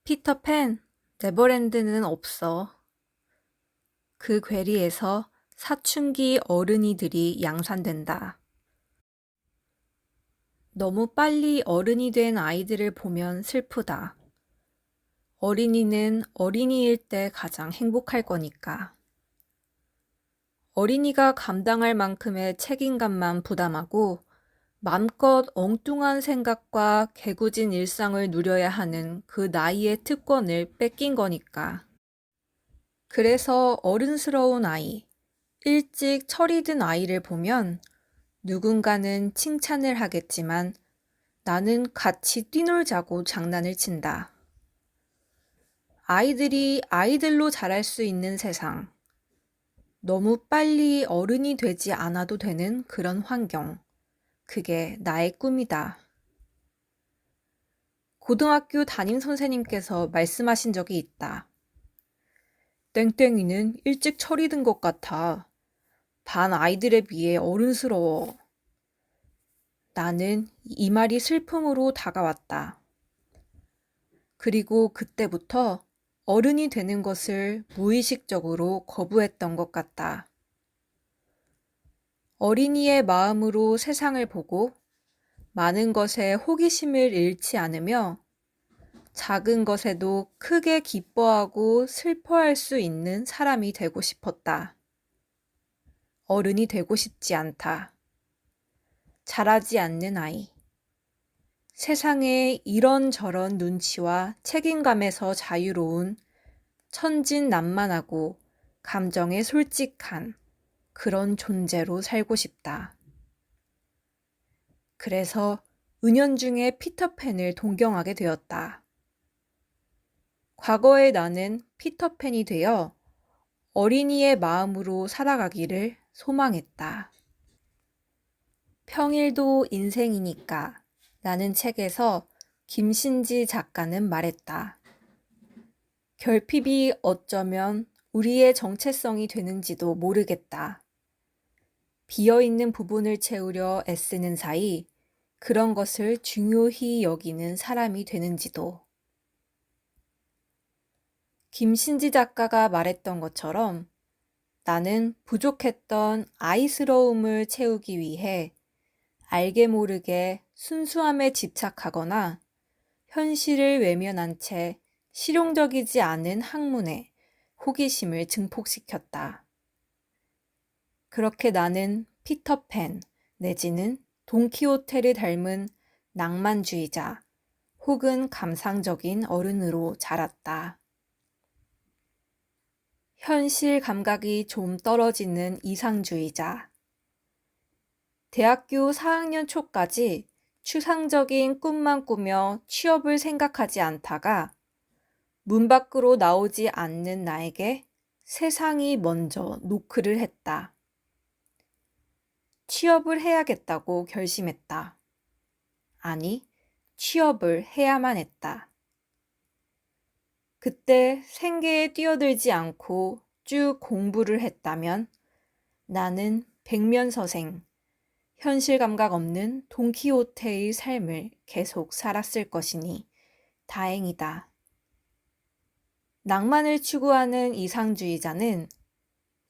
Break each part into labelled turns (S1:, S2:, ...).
S1: 피터팬, 네버랜드는 없어. 그 괴리에서 사춘기 어른이들이 양산된다. 너무 빨리 어른이 된 아이들을 보면 슬프다. 어린이는 어린이일 때 가장 행복할 거니까. 어린이가 감당할 만큼의 책임감만 부담하고 맘껏 엉뚱한 생각과 개구진 일상을 누려야 하는 그 나이의 특권을 뺏긴 거니까. 그래서 어른스러운 아이, 일찍 철이 든 아이를 보면 누군가는 칭찬을 하겠지만 나는 같이 뛰놀자고 장난을 친다. 아이들이 아이들로 자랄 수 있는 세상. 너무 빨리 어른이 되지 않아도 되는 그런 환경. 그게 나의 꿈이다. 고등학교 담임 선생님께서 말씀하신 적이 있다. 땡땡이는 일찍 철이 든 것 같아. 반 아이들에 비해 어른스러워. 나는 이 말이 슬픔으로 다가왔다. 그리고 그때부터 어른이 되는 것을 무의식적으로 거부했던 것 같다. 어린이의 마음으로 세상을 보고 많은 것에 호기심을 잃지 않으며 작은 것에도 크게 기뻐하고 슬퍼할 수 있는 사람이 되고 싶었다. 어른이 되고 싶지 않다. 자라지 않는 아이. 세상의 이런저런 눈치와 책임감에서 자유로운 천진난만하고 감정에 솔직한 그런 존재로 살고 싶다. 그래서 은연중에 피터팬을 동경하게 되었다. 과거의 나는 피터팬이 되어 어린이의 마음으로 살아가기를 소망했다. 평일도 인생이니까 라는 책에서 김신지 작가는 말했다. 결핍이 어쩌면 우리의 정체성이 되는지도 모르겠다. 비어있는 부분을 채우려 애쓰는 사이 그런 것을 중요히 여기는 사람이 되는지도. 김신지 작가가 말했던 것처럼 나는 부족했던 아이스러움을 채우기 위해 알게 모르게 순수함에 집착하거나 현실을 외면한 채 실용적이지 않은 학문에 호기심을 증폭시켰다. 그렇게 나는 피터팬 내지는 돈키호테를 닮은 낭만주의자 혹은 감상적인 어른으로 자랐다. 현실 감각이 좀 떨어지는 이상주의자. 대학교 4학년 초까지 추상적인 꿈만 꾸며 취업을 생각하지 않다가 문 밖으로 나오지 않는 나에게 세상이 먼저 노크를 했다. 취업을 해야겠다고 결심했다. 아니, 취업을 해야만 했다. 그때 생계에 뛰어들지 않고 쭉 공부를 했다면 나는 백면서생, 현실 감각 없는 돈키호테의 삶을 계속 살았을 것이니 다행이다. 낭만을 추구하는 이상주의자는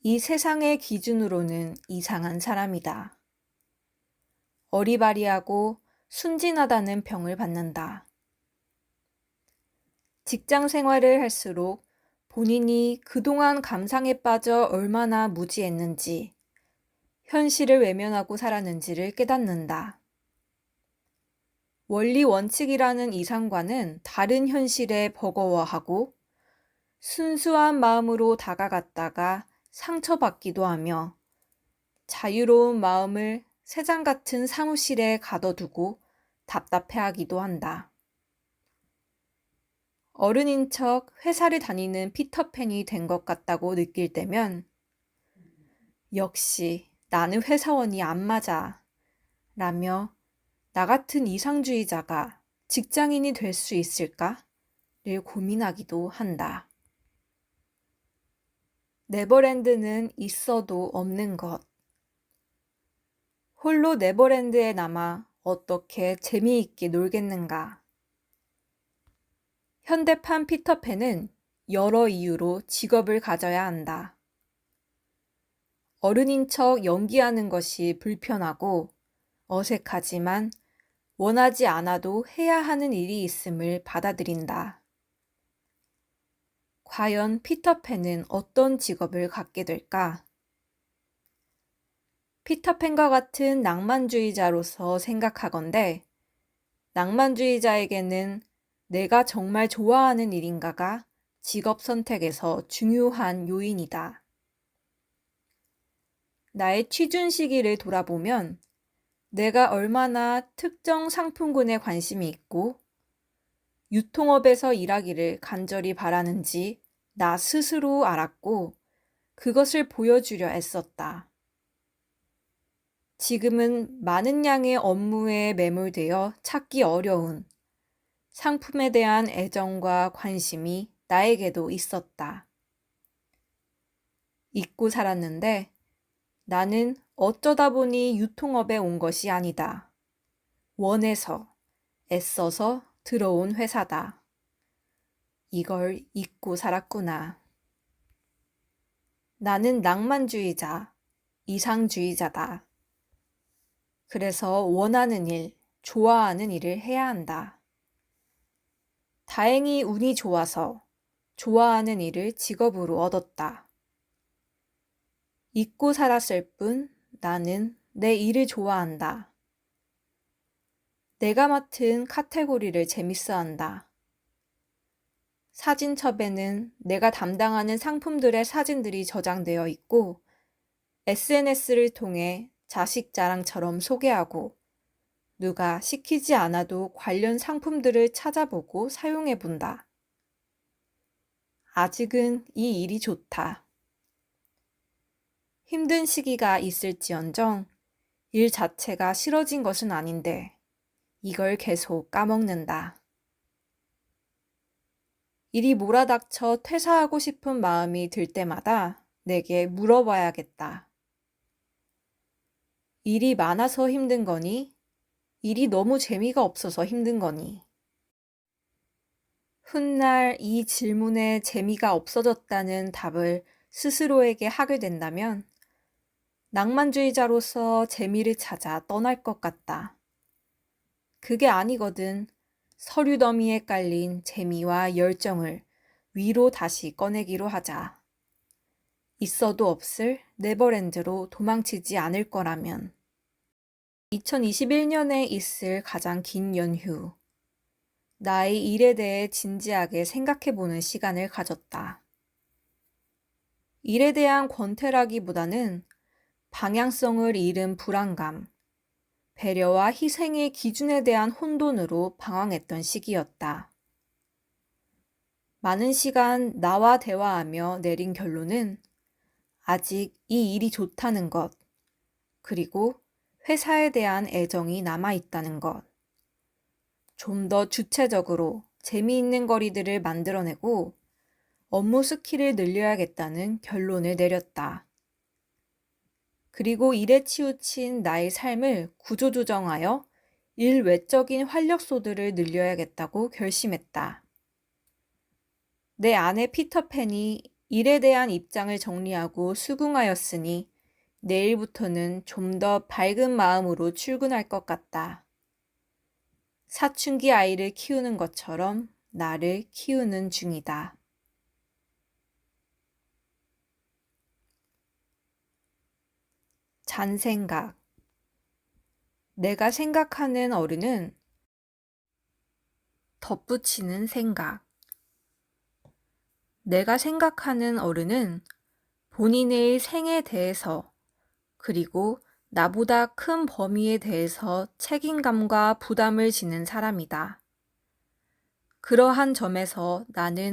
S1: 이 세상의 기준으로는 이상한 사람이다. 어리바리하고 순진하다는 평을 받는다. 직장 생활을 할수록 본인이 그동안 감상에 빠져 얼마나 무지했는지, 현실을 외면하고 살았는지를 깨닫는다. 원리 원칙이라는 이상과는 다른 현실에 버거워하고 순수한 마음으로 다가갔다가 상처받기도 하며 자유로운 마음을 새장 같은 사무실에 가둬두고 답답해하기도 한다. 어른인 척 회사를 다니는 피터팬이 된 것 같다고 느낄 때면 역시 나는 회사원이 안 맞아 라며 나 같은 이상주의자가 직장인이 될 수 있을까를 고민하기도 한다. 네버랜드는 있어도 없는 것. 홀로 네버랜드에 남아 어떻게 재미있게 놀겠는가. 현대판 피터팬은 여러 이유로 직업을 가져야 한다. 어른인 척 연기하는 것이 불편하고 어색하지만 원하지 않아도 해야 하는 일이 있음을 받아들인다. 과연 피터팬은 어떤 직업을 갖게 될까? 피터팬과 같은 낭만주의자로서 생각하건대 낭만주의자에게는 내가 정말 좋아하는 일인가가 직업 선택에서 중요한 요인이다. 나의 취준 시기를 돌아보면 내가 얼마나 특정 상품군에 관심이 있고 유통업에서 일하기를 간절히 바라는지 나 스스로 알았고 그것을 보여주려 애썼다. 지금은 많은 양의 업무에 매몰되어 찾기 어려운 상품에 대한 애정과 관심이 나에게도 있었다. 잊고 살았는데 나는 어쩌다 보니 유통업에 온 것이 아니다. 원해서, 애써서 들어온 회사다. 이걸 잊고 살았구나. 나는 낭만주의자, 이상주의자다. 그래서 원하는 일, 좋아하는 일을 해야 한다. 다행히 운이 좋아서 좋아하는 일을 직업으로 얻었다. 잊고 살았을 뿐 나는 내 일을 좋아한다. 내가 맡은 카테고리를 재밌어 한다. 사진첩에는 내가 담당하는 상품들의 사진들이 저장되어 있고 SNS를 통해 자식 자랑처럼 소개하고 누가 시키지 않아도 관련 상품들을 찾아보고 사용해 본다. 아직은 이 일이 좋다. 힘든 시기가 있을지언정 일 자체가 싫어진 것은 아닌데 이걸 계속 까먹는다. 일이 몰아닥쳐 퇴사하고 싶은 마음이 들 때마다 내게 물어봐야겠다. 일이 많아서 힘든 거니? 일이 너무 재미가 없어서 힘든 거니? 훗날 이 질문에 재미가 없어졌다는 답을 스스로에게 하게 된다면 낭만주의자로서 재미를 찾아 떠날 것 같다. 그게 아니거든. 서류 더미에 깔린 재미와 열정을 위로 다시 꺼내기로 하자. 있어도 없을 네버랜드로 도망치지 않을 거라면. 2021년에 있을 가장 긴 연휴. 나의 일에 대해 진지하게 생각해보는 시간을 가졌다. 일에 대한 권태라기보다는 방향성을 잃은 불안감, 배려와 희생의 기준에 대한 혼돈으로 방황했던 시기였다. 많은 시간 나와 대화하며 내린 결론은 아직 이 일이 좋다는 것, 그리고 회사에 대한 애정이 남아있다는 것. 좀 더 주체적으로 재미있는 거리들을 만들어내고 업무 스킬을 늘려야겠다는 결론을 내렸다. 그리고 일에 치우친 나의 삶을 구조조정하여 일 외적인 활력소들을 늘려야겠다고 결심했다. 내 아내 피터팬이 일에 대한 입장을 정리하고 수긍하였으니 내일부터는 좀 더 밝은 마음으로 출근할 것 같다. 사춘기 아이를 키우는 것처럼 나를 키우는 중이다. 잔생각. 내가 생각하는 어른은 덧붙이는 생각. 내가 생각하는 어른은 본인의 생에 대해서 그리고 나보다 큰 범위에 대해서 책임감과 부담을 지는 사람이다. 그러한 점에서 나는